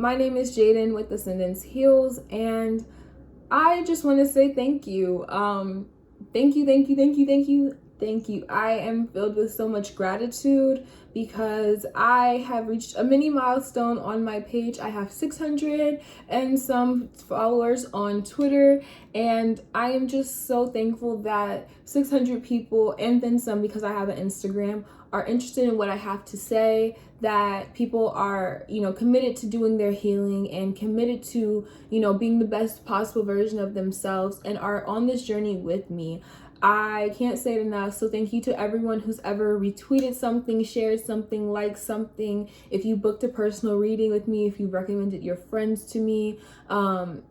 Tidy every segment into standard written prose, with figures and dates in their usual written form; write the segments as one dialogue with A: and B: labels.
A: my name is Jaden with Ascendance Heals, and I just want to say thank you. Thank you. I am filled with so much gratitude because I have reached a mini milestone on my page. I have 600 and some followers on Twitter, and I am just so thankful that 600 people and then some, because I have an Instagram, are interested in what I have to say, that people are, committed to doing their healing and committed to, being the best possible version of themselves and are on this journey with me. I can't say it enough. So thank you to everyone who's ever retweeted something, shared something, liked something. If you booked a personal reading with me, if you recommended your friends to me,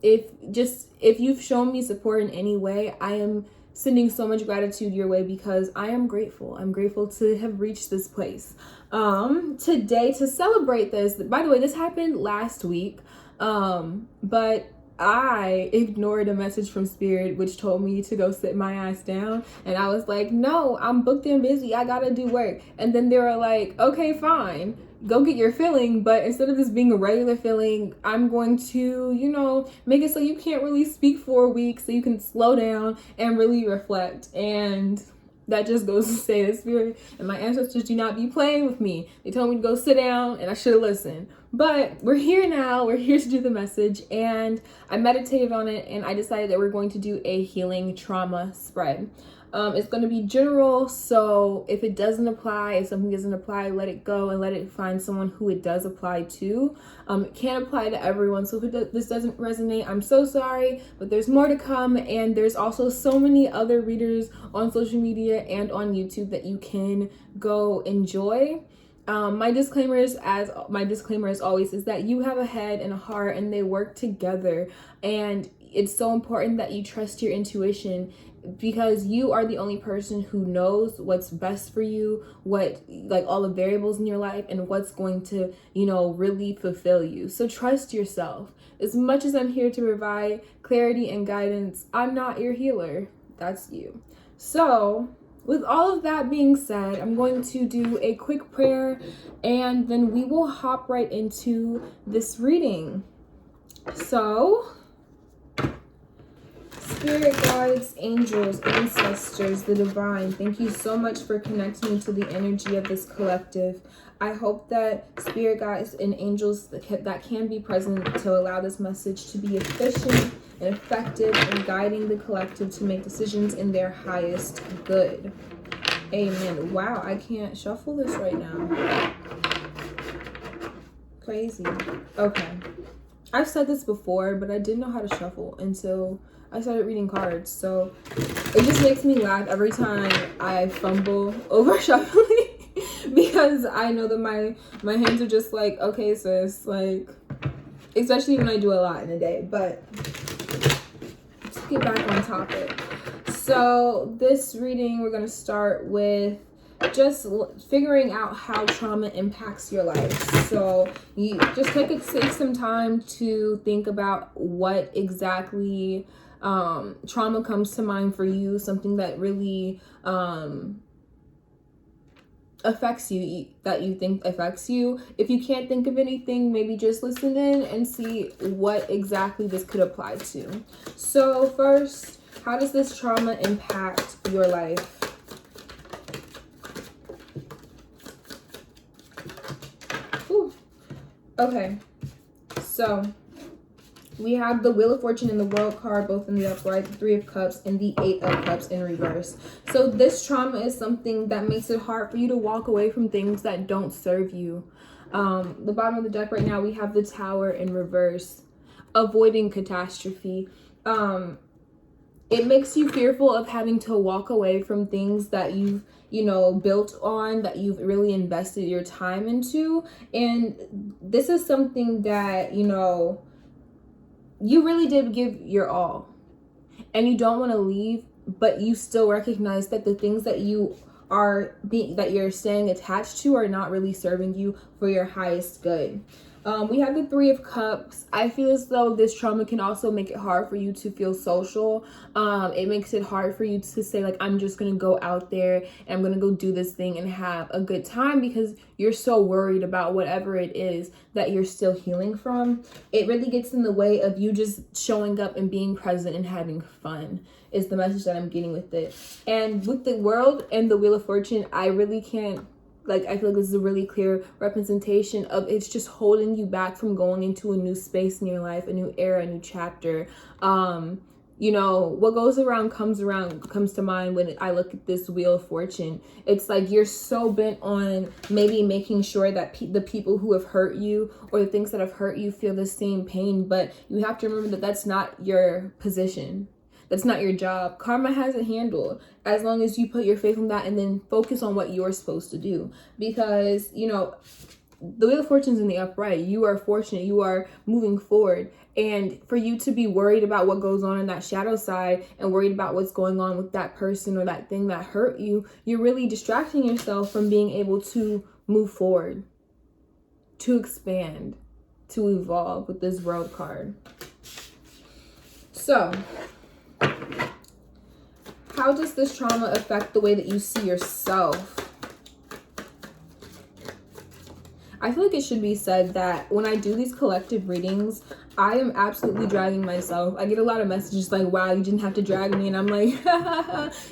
A: if you've shown me support in any way, I am sending so much gratitude your way because I am grateful. I'm grateful to have reached this place. Today, to celebrate this, by the way, this happened last week, but I ignored a message from Spirit which told me to go sit my ass down, and I was like, no, I'm booked and busy, I gotta do work. And then they were like, okay, fine, go get your filling, but instead of this being a regular filling, I'm going to, make it so you can't really speak for a week so you can slow down and really reflect. And that just goes to say that Spirit and my ancestors do not be playing with me. They told me to go sit down and I should have listened. But we're here now. We're here to do the message. And I meditated on it and I decided that we're going to do a healing trauma spread. It's going to be general, so if it doesn't apply, if something doesn't apply, let it go and let it find someone who it does apply to. It can't apply to everyone, so if this doesn't resonate, I'm so sorry, but there's more to come, and there's also so many other readers on social media and on YouTube that you can go enjoy. My disclaimer as always is that you have a head and a heart and they work together, and it's so important that you trust your intuition because you are the only person who knows what's best for you, all the variables in your life and what's going to, really fulfill you. So trust yourself. As much as I'm here to provide clarity and guidance, I'm not your healer. That's you. So with all of that being said, I'm going to do a quick prayer and then we will hop right into this reading. So, Spirit guides, angels, ancestors, the divine, thank you so much for connecting me to the energy of this collective. I hope that spirit guides and angels that can be present to allow this message to be efficient and effective in guiding the collective to make decisions in their highest good. Amen. Wow, I can't shuffle this right now. Crazy. Okay. I've said this before, but I didn't know how to shuffle until I started reading cards. So it just makes me laugh every time I fumble over shuffling because I know that my hands are just like, okay, sis, especially when I do a lot in a day. But let's get back on topic. So this reading, we're going to start with just figuring out how trauma impacts your life. So you just take some time to think about what exactly trauma comes to mind for you, something that really affects you, that you think affects you. If you can't think of anything, maybe just listen in and see what exactly this could apply to. So first, how does this trauma impact your life? Ooh. Okay, so we have the Wheel of Fortune and the World card, both in the upright, the Three of Cups, and the Eight of Cups in reverse. So this trauma is something that makes it hard for you to walk away from things that don't serve you. The bottom of the deck right now, we have the Tower in reverse, avoiding catastrophe. It makes you fearful of having to walk away from things that you've built on, that you've really invested your time into. And this is something that, you really did give your all and you don't want to leave, but you still recognize that the things that you're staying attached to are not really serving you for your highest good. We have the Three of Cups. I feel as though this trauma can also make it hard for you to feel social. It makes it hard for you to say, like, I'm just going to go out there and I'm going to go do this thing and have a good time, because you're so worried about whatever it is that you're still healing from. It really gets in the way of you just showing up and being present and having fun, is the message that I'm getting with it. And with the World and the Wheel of Fortune, I really can't, like, I feel like this is a really clear representation of it's just holding you back from going into a new space in your life, a new era, a new chapter. You know, what goes around comes to mind when I look at this Wheel of Fortune. It's like you're so bent on maybe making sure that the people who have hurt you or the things that have hurt you feel the same pain, but you have to remember that that's not your position. That's not your job. Karma has it handled, as long as you put your faith in that and then focus on what you're supposed to do. Because, you know, the Wheel of Fortune's in the upright. You are fortunate. You are moving forward. And for you to be worried about what goes on in that shadow side and worried about what's going on with that person or that thing that hurt you, you're really distracting yourself from being able to move forward, to expand, to evolve with this World card. So, how does this trauma affect the way that you see yourself? I feel like it should be said that when I do these collective readings, I am absolutely dragging myself. I get a lot of messages like, wow, you didn't have to drag me. And I'm like,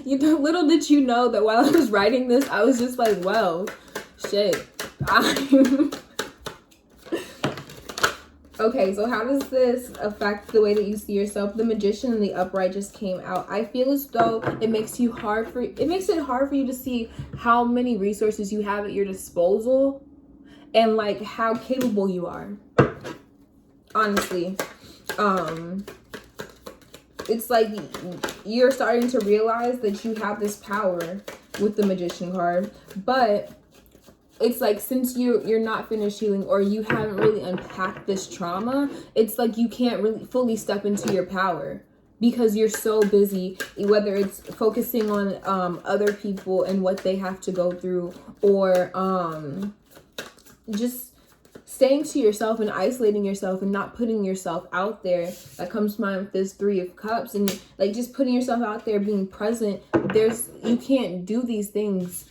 A: little did you know that while I was writing this, I was just like, well, shit. Okay, so how does this affect the way that you see yourself? The Magician and the Upright just came out. I feel as though it makes it hard for you to see how many resources you have at your disposal and like how capable you are. Honestly, it's like you're starting to realize that you have this power with the Magician card, but it's like, since you're not finished healing or you haven't really unpacked this trauma, it's like you can't really fully step into your power because you're so busy, whether it's focusing on other people and what they have to go through, or just staying to yourself and isolating yourself and not putting yourself out there. That comes to mind with this Three of Cups, and like just putting yourself out there, being present. You can't do these things.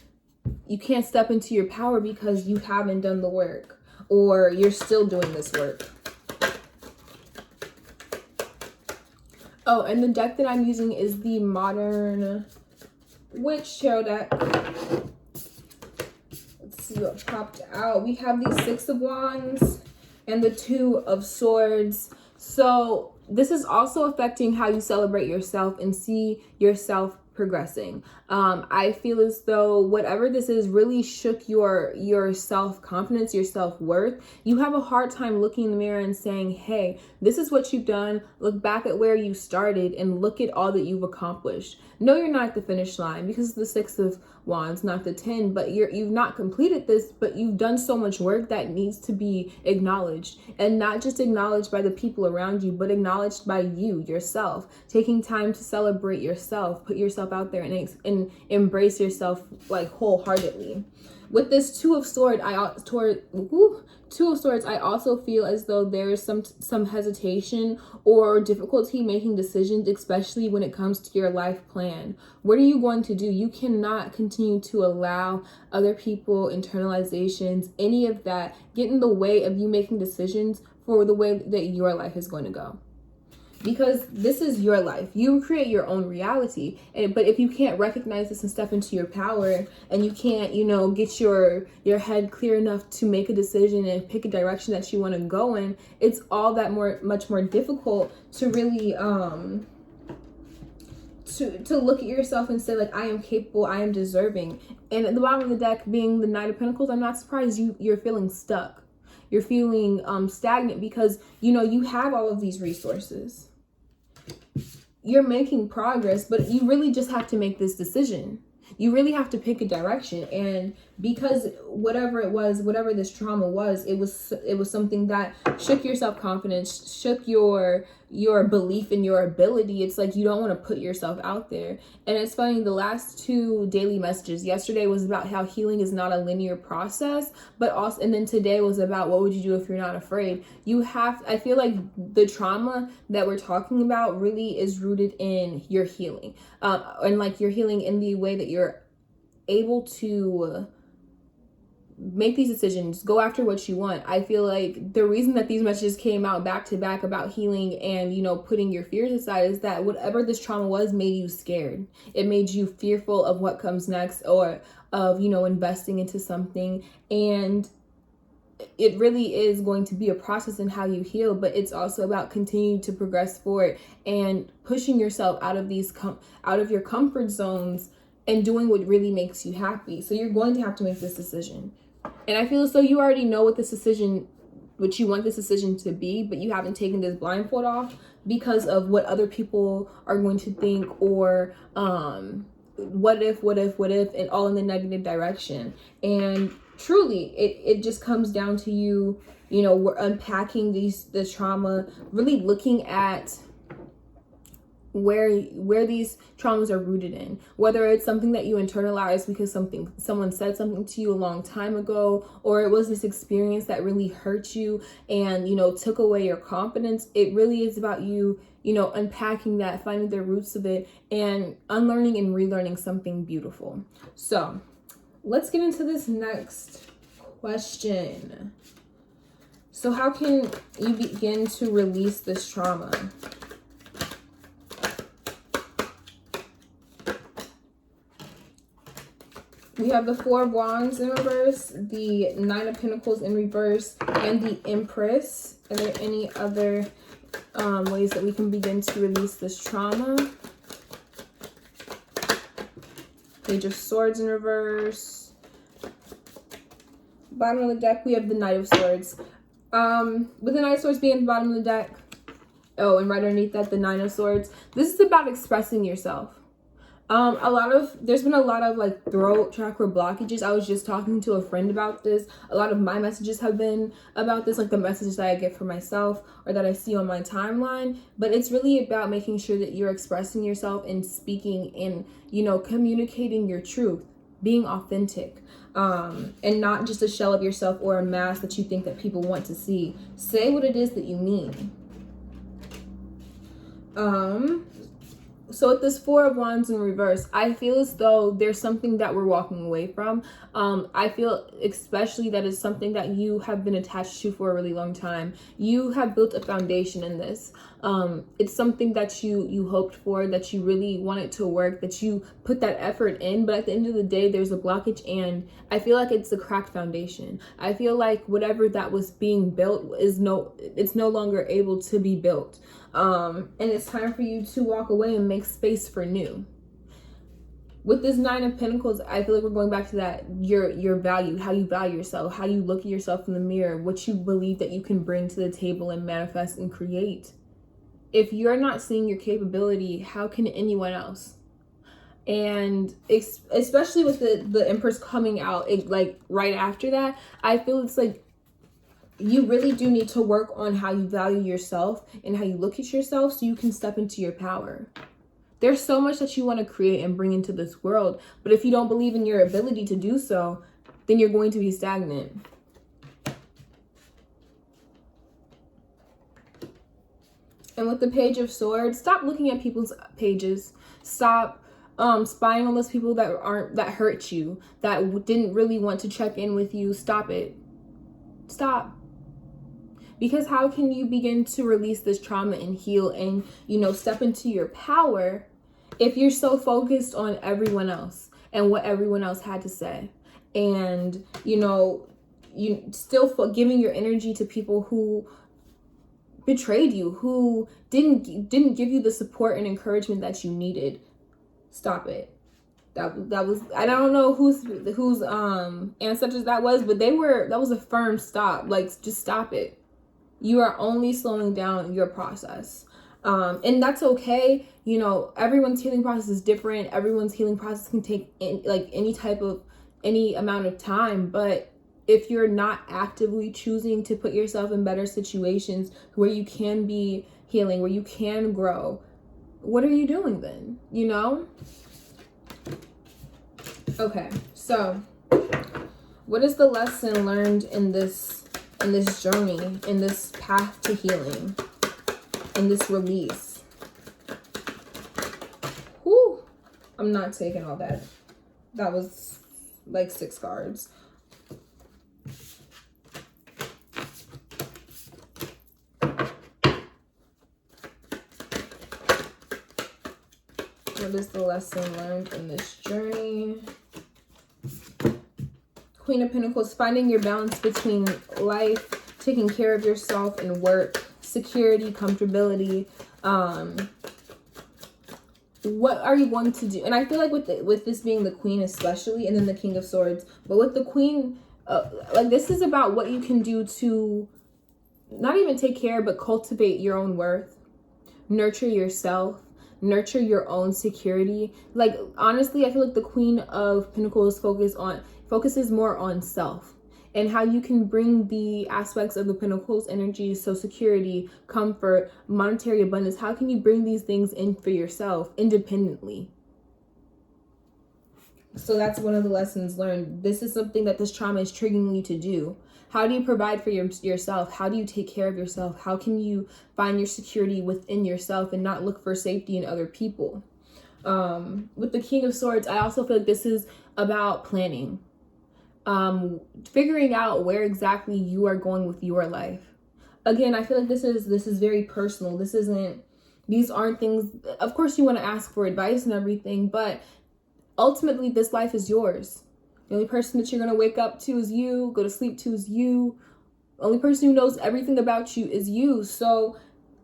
A: You can't step into your power because you haven't done the work, or you're still doing this work. Oh, and the deck that I'm using is the Modern Witch Tarot deck. Let's see what popped out. We have the Six of Wands and the Two of Swords. So this is also affecting how you celebrate yourself and see yourself progressing. I feel as though whatever this is really shook your self-confidence, your self-worth. You have a hard time looking in the mirror and saying, hey, this is what you've done. Look back at where you started and look at all that you've accomplished. No, you're not at the finish line because it's the Six of Wands, not the 10, but you've not completed this, but you've done so much work that needs to be acknowledged, and not just acknowledged by the people around you, but acknowledged by you yourself. Taking time to celebrate yourself, put yourself out there and embrace yourself like wholeheartedly. With this Two of Swords, I also feel as though there's some hesitation or difficulty making decisions, especially when it comes to your life plan. What are you going to do? You cannot continue to allow other people, internalizations, any of that get in the way of you making decisions for the way that your life is going to go. Because this is your life. You create your own reality. But if you can't recognize this and step into your power, and you can't, get your head clear enough to make a decision and pick a direction that you want to go in, it's all that much more difficult to really to look at yourself and say, like, I am capable, I am deserving. And at the bottom of the deck being the Knight of Pentacles, I'm not surprised you're feeling stuck. You're feeling stagnant because you have all of these resources. You're making progress, but you really just have to make this decision. You really have to pick a direction. And because whatever this trauma was, it was something that shook your self-confidence, shook your your belief in your ability. It's like you don't want to put yourself out there. And it's funny, the last 2 daily messages, yesterday was about how healing is not a linear process, but also, and then today was about what would you do if you're not afraid. I feel like the trauma that we're talking about really is rooted in your healing, and like your healing in the way that you're able to make these decisions, go after what you want. I feel like the reason that these messages came out back to back about healing and, you know, putting your fears aside is that whatever this trauma was made you scared. It made you fearful of what comes next, or of, you know, investing into something. And it really is going to be a process in how you heal, but it's also about continuing to progress forward and pushing yourself out of out of your comfort zones and doing what really makes you happy. So you're going to have to make this decision. And I feel as though you already know what you want this decision to be, but you haven't taken this blindfold off because of what other people are going to think, or what if, and all in the negative direction. And truly, it just comes down to you, you know, we're unpacking the trauma, really looking at where these traumas are rooted in, whether it's something that you internalized because someone said something to you a long time ago, or it was this experience that really hurt you and, you know, took away your confidence. It really is about you, you know, unpacking that, finding the roots of it, and unlearning and relearning something beautiful. So let's get into this next question. So how can you begin to release this trauma? We have the 4 of Wands in reverse, the 9 of Pentacles in reverse, and the Empress. Are there any other ways that we can begin to release this trauma? Page of Swords in reverse. Bottom of the deck, we have the Knight of Swords. With the Knight of Swords being at the bottom of the deck, oh, and right underneath that, the 9 of Swords. This is about expressing yourself. There's been a lot of like throat chakra blockages. I was just talking to a friend about this. A lot of my messages have been about this, like the messages that I get for myself or that I see on my timeline. But it's really about making sure that you're expressing yourself and speaking and, you know, communicating your truth, being authentic, and not just a shell of yourself or a mask that you think that people want to see. Say what it is that you mean. So with this 4 of Wands in reverse, I feel as though there's something that we're walking away from. I feel especially that it's something that you have been attached to for a really long time. You have built a foundation in this. It's something that you hoped for, that you really wanted to work, that you put that effort in, but at the end of the day, there's a blockage, and I feel like it's a cracked foundation. I feel like whatever that was being built it's no longer able to be built. And it's time for you to walk away and make space for new. With this 9 of Pentacles, I feel like we're going back to that, your value, how you value yourself, how you look at yourself in the mirror, what you believe that you can bring to the table and manifest and create. If you're not seeing your capability, how can anyone else? And especially with the Empress coming out, like right after that, I feel it's like you really do need to work on how you value yourself and how you look at yourself so you can step into your power. There's so much that you want to create and bring into this world, but if you don't believe in your ability to do so, then you're going to be stagnant. And with the Page of Swords, stop looking at people's pages. Stop spying on those people that hurt you, that didn't really want to check in with you. Stop it. Stop. Because how can you begin to release this trauma and heal and, you know, step into your power if you're so focused on everyone else and what everyone else had to say? And, you know, you still giving your energy to people who betrayed you, who didn't give you the support and encouragement that you needed. Stop it. That was, I don't know whose ancestors that was, but that was a firm stop. Like, just stop it. You are only slowing down your process. And that's okay. You know, everyone's healing process is different. Everyone's healing process can take any amount of time. But if you're not actively choosing to put yourself in better situations where you can be healing, where you can grow, what are you doing then? You know? Okay, so what is the lesson learned in this journey, in this path to healing, in this release? Whew, I'm not taking all that. That was like 6 cards. What is the lesson learned in this journey? Queen of Pentacles, finding your balance between life, taking care of yourself, and work, security, comfortability. What are you going to do? And I feel like with this being the Queen especially, and then the King of Swords, but with the Queen, like this is about what you can do to not even take care, but cultivate your own worth, nurture yourself, nurture your own security. Like, honestly, I feel like the Queen of Pentacles focuses more on self and how you can bring the aspects of the Pentacles energy. So security, comfort, monetary abundance. How can you bring these things in for yourself independently? So that's one of the lessons learned. This is something that this trauma is triggering you to do. How do you provide for yourself? How do you take care of yourself? How can you find your security within yourself and not look for safety in other people? With the King of Swords, I also feel like this is about planning. Figuring out where exactly you are going with your life. Again, I feel like this is very personal. These aren't things, of course you want to ask for advice and everything, but ultimately this life is yours. The only person that you're going to wake up to is you, go to sleep to is you. The only person who knows everything about you is you. So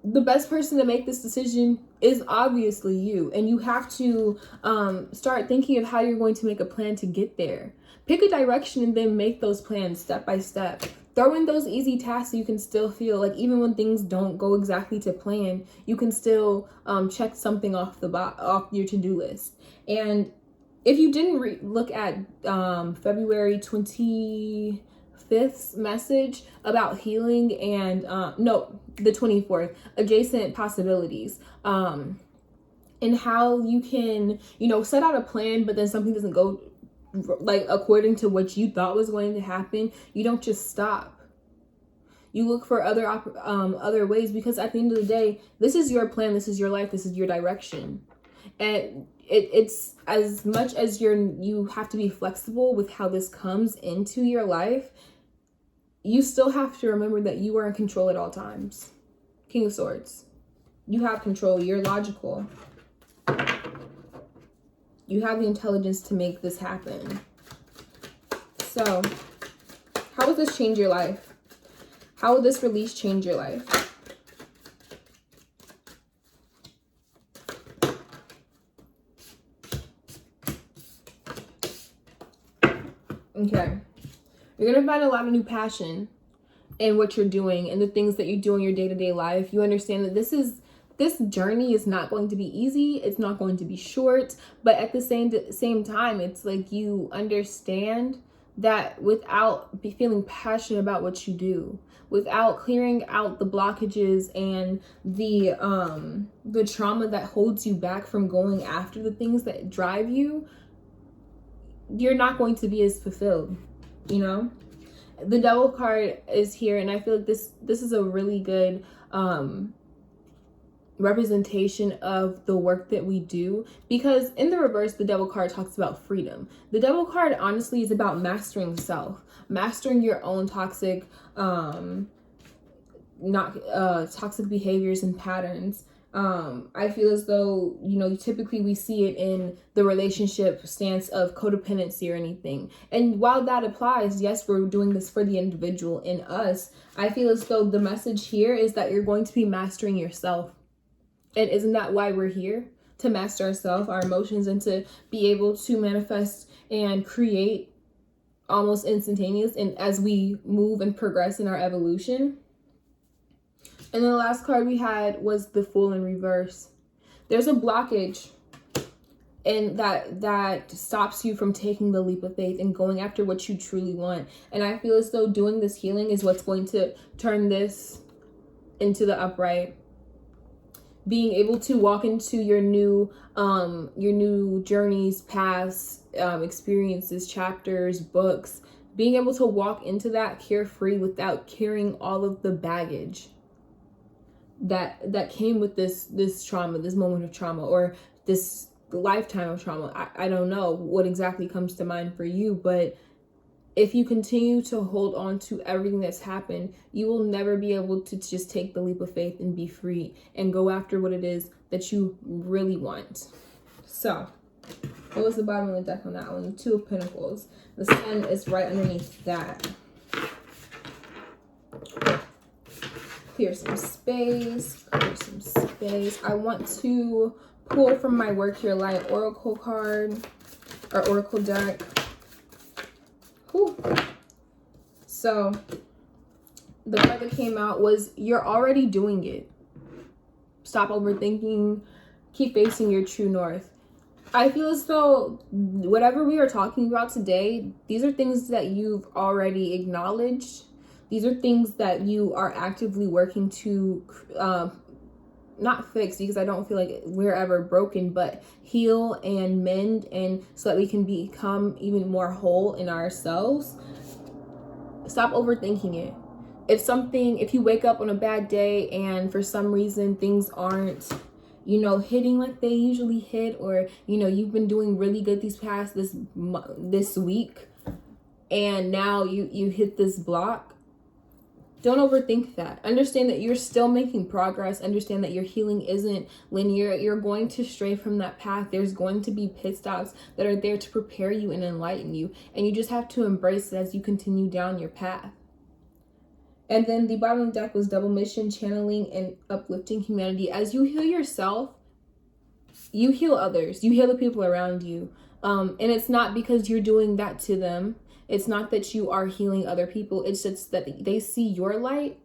A: the best person to make this decision is obviously you. And you have to start thinking of how you're going to make a plan to get there. Pick a direction and then make those plans step by step. Throw in those easy tasks so you can still feel like even when things don't go exactly to plan, you can still check something off your to-do list. And if you didn't look at February 25th's message about healing and the 24th, adjacent possibilities, and how you can, set out a plan, but then something doesn't go like according to what you thought was going to happen, you don't just stop. You look for other ways, because at the end of the day, this is your plan, this is your life, this is your direction. And it's as much as you have to be flexible with how this comes into your life, you still have to remember that you are in control at all times. King of Swords. You have control. You're logical. You have the intelligence to make this happen. So, how will this change your life? How will this release change your life? Okay. You're going to find a lot of new passion in what you're doing and the things that you do in your day-to-day life. You understand that this journey is not going to be easy. It's not going to be short. But at the same time, it's like you understand that without feeling passionate about what you do, without clearing out the blockages and the trauma that holds you back from going after the things that drive you, you're not going to be as fulfilled, The Devil card is here, and I feel like this is a really good representation of the work that we do, because in the reverse, the Devil card talks about freedom. The Devil card honestly is about mastering self, mastering your own toxic toxic behaviors and patterns. I feel as though, typically we see it in the relationship stance of codependency or anything. And while that applies, yes, we're doing this for the individual in us. I feel as though the message here is that you're going to be mastering yourself. And isn't that why we're here? To master ourselves, our emotions, and to be able to manifest and create almost instantaneous and as we move and progress in our evolution. And then the last card we had was the Fool in reverse. There's a blockage and that stops you from taking the leap of faith and going after what you truly want. And I feel as though doing this healing is what's going to turn this into the upright. being able to walk into your new journeys, past experiences, chapters, books, being able to walk into that carefree without carrying all of the baggage that came with this trauma, this moment of trauma, or this lifetime of trauma. I don't know what exactly comes to mind for you, but if you continue to hold on to everything that's happened, you will never be able to just take the leap of faith and be free and go after what it is that you really want. So, what was the bottom of the deck on that one? The Two of Pentacles. The Sun is right underneath that. Clear some space. Clear some space. I want to pull from my Work Your Light Oracle card, or Oracle deck. Whew. So the card that came out was, you're already doing it. Stop overthinking. Keep facing your true north. I feel as though whatever we are talking about today, these are things that you've already acknowledged. These are things that you are actively working to not fix, because I don't feel like we're ever broken, but heal and mend, and so that we can become even more whole in ourselves. Stop overthinking it. If you wake up on a bad day and for some reason things aren't, hitting like they usually hit, or, you've been doing really good this week, and now you hit this block, don't overthink that. Understand that you're still making progress. Understand that your healing isn't linear. You're going to stray from that path. There's going to be pit stops that are there to prepare you and enlighten you. And you just have to embrace it as you continue down your path. And then the bottom of the deck was Double Mission, Channeling, and Uplifting Humanity. As you heal yourself, you heal others. You heal the people around you. And it's not because you're doing that to them. It's not that you are healing other people. It's just that they see your light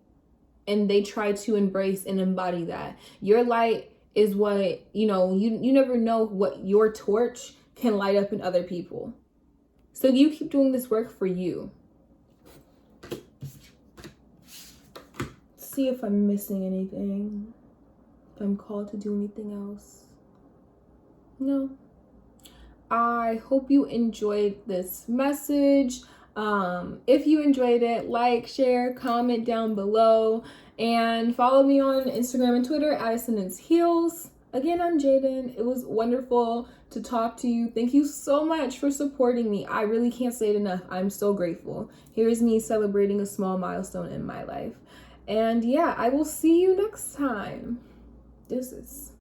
A: and they try to embrace and embody that. Your light is what, you never know what your torch can light up in other people. So you keep doing this work for you. See if I'm missing anything. If I'm called to do anything else. No. I hope you enjoyed this message. If you enjoyed it, like, share, comment down below, and follow me on Instagram and Twitter at ascendanceheals. Again, I'm Jaden. It was wonderful to talk to you. Thank you so much for supporting me. I really can't say it enough. I'm so grateful. Here's me celebrating a small milestone in my life. And yeah, I will see you next time. Deuces.